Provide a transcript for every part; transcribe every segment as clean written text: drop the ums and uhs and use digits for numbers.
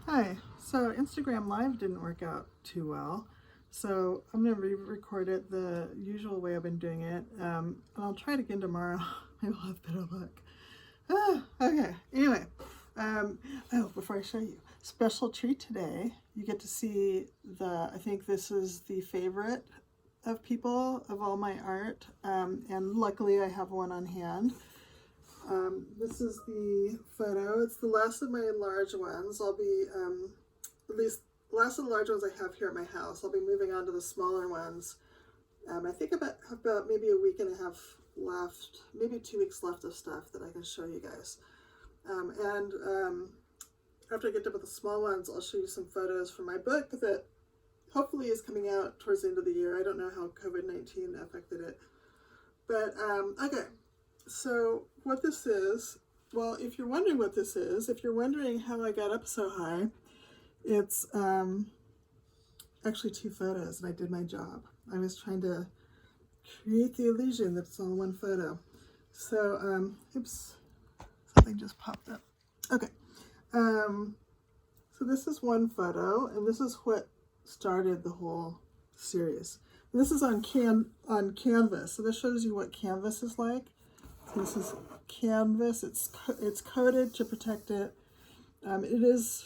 Hi. So Instagram Live didn't work out too well. So I'm going to re-record it the usual way I've been doing it. And I'll try it again tomorrow. Maybe I'll have better luck. Okay. Anyway. Before I show you, special treat today. You get to see I think this is the favorite of people of all my art. And luckily I have one on hand. This is the photo. It's the last of my large ones. I'll be, at least last of the large ones I have here at my house. I'll be moving on to the smaller ones. I think about maybe a week and a half left, maybe 2 weeks left of stuff that I can show you guys. After I get done with the small ones, I'll show you some photos from my book that hopefully is coming out towards the end of the year. I don't know how COVID-19 affected it. But, okay. So what this is, well, if you're wondering what this is, if you're wondering how I got up so high, it's actually 2 photos and I did my job. I was trying to create the illusion that it's all one photo. So, oops, something just popped up. Okay. So this is one photo, and this is what started the whole series. And this is on canvas. So this shows you what canvas is like. So this is canvas. It's coated to protect it. It is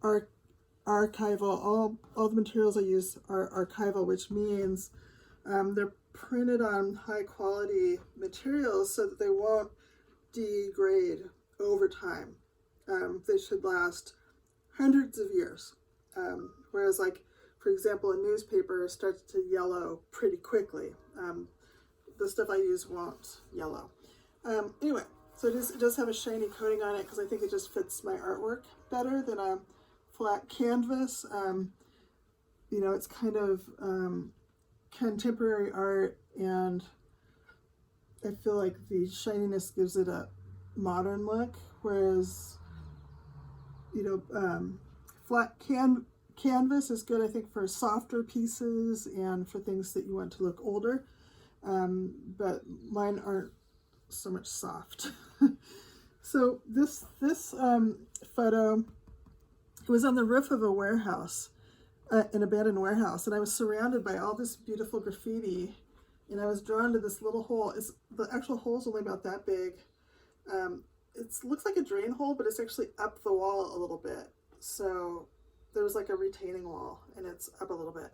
archival. All the materials I use are archival, which means they're printed on high quality materials so that they won't degrade over time. They should last hundreds of years. Whereas, like, for example, a newspaper starts to yellow pretty quickly. The stuff I use won't yellow. Anyway, so it does have a shiny coating on it because I think it just fits my artwork better than a flat canvas. You know, it's kind of contemporary art, and I feel like the shininess gives it a modern look, whereas, you know, flat canvas is good, I think, for softer pieces and for things that you want to look older, but mine aren't so much soft. So this photo, it was on the roof of a warehouse, an abandoned warehouse, and I was surrounded by all this beautiful graffiti, and I was drawn to this little hole. The actual hole's only about that big. It looks like a drain hole, but it's actually up the wall a little bit. So there's like a retaining wall, and it's up a little bit.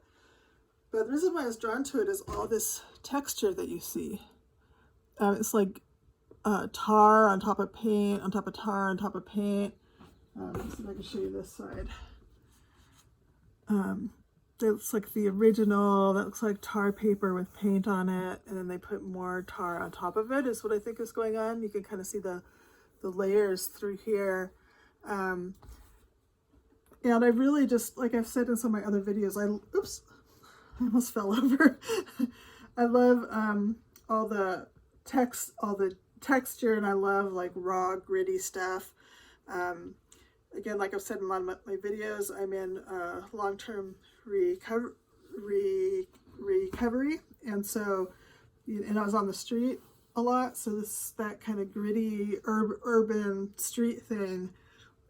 But the reason why I was drawn to it is all this texture that you see. It's like tar on top of paint, on top of tar, on top of paint. Let's see if I can show you this side. That looks like the original. That looks like tar paper with paint on it, and then they put more tar on top of it, is what I think is going on. You can kind of see the layers through here. And I really just, like I've said in some of my other videos, I almost fell over. I love all the texture, and I love like raw, gritty stuff. Again, like I've said in a lot of my videos, I'm in long-term recovery, and so, and I was on the street a lot, so that kind of gritty urban street thing,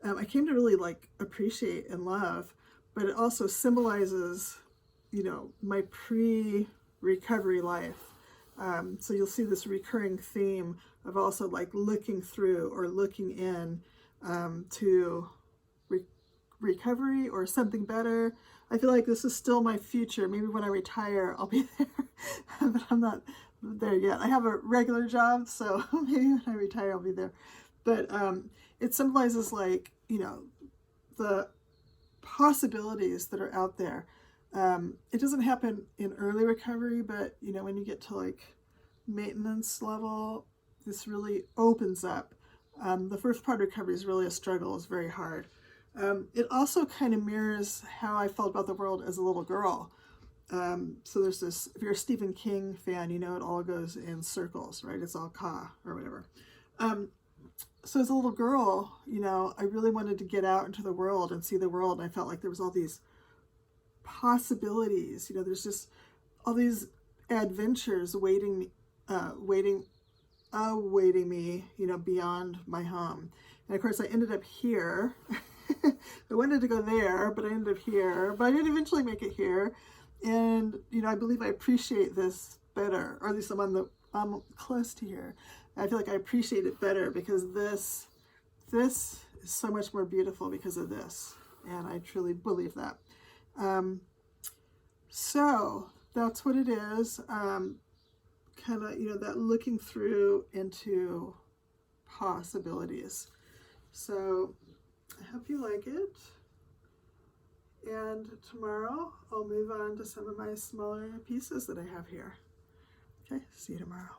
I came to really like appreciate and love. But it also symbolizes, you know, my pre-recovery life. So you'll see this recurring theme of also like looking through or looking in to recovery or something better. I feel like this is still my future. Maybe when I retire, I'll be there, but I'm not there yet. I have a regular job, so maybe when I retire, I'll be there. But it symbolizes, like, you know, the possibilities that are out there. It doesn't happen in early recovery, but, you know, when you get to like maintenance level, this really opens up. The first part of recovery is really a struggle. It's very hard. It also kind of mirrors how I felt about the world as a little girl. So there's this, if you're a Stephen King fan, you know it all goes in circles, right? It's all ka or whatever. So as a little girl, you know, I really wanted to get out into the world and see the world, and I felt like there was all these possibilities. You know, there's just all these adventures awaiting me, you know, beyond my home. And of course, I ended up here I wanted to go there, but I ended up here. But I did eventually make it here. And, you know, I believe I appreciate this better, or at least I'm close to here. I feel like I appreciate it better because this is so much more beautiful because of this. And I truly believe that. So that's what it is. Kind of, you know, that looking through into possibilities. So I hope you like it. And tomorrow I'll move on to some of my smaller pieces that I have here. Okay, see you tomorrow.